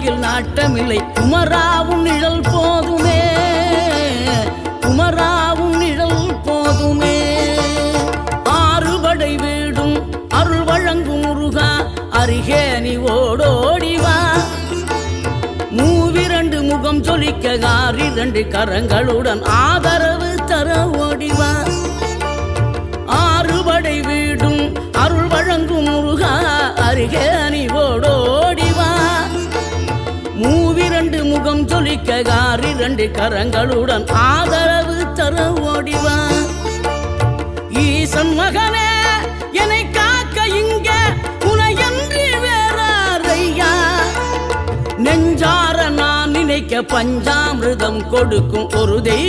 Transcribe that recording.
வாழ்க்கையில் நாட்டமில்லை. குமராவும் நிழல் போதுமே, குமராவும் நிழல் போதுமே. ஆறுபடை வீடும் அருள் வழங்கும் முருகா, அருகே நீ ஓடோடிவா. மூவிரண்டு முகம் சொலிக்க ஆறிரண்டு கரங்களுடன் ஆதரவு தர ஓடிவா. ஆறுபடை வீடும் அருள் வழங்கும் முருகா, அருகே நீ ஓடோடிவா. மூவிரண்டு முகம் சொலிக்க ஆறிரண்டு கரங்களுடன் ஆதரவு தர ஓடிவா. ஈசன் மகனே என்னை காக்க இங்க உனையன்றி வேறாரையா. நெஞ்சார நான் நினைக்க பஞ்சாமிர்தம் கொடுக்கும் ஒரு தெய்வம்.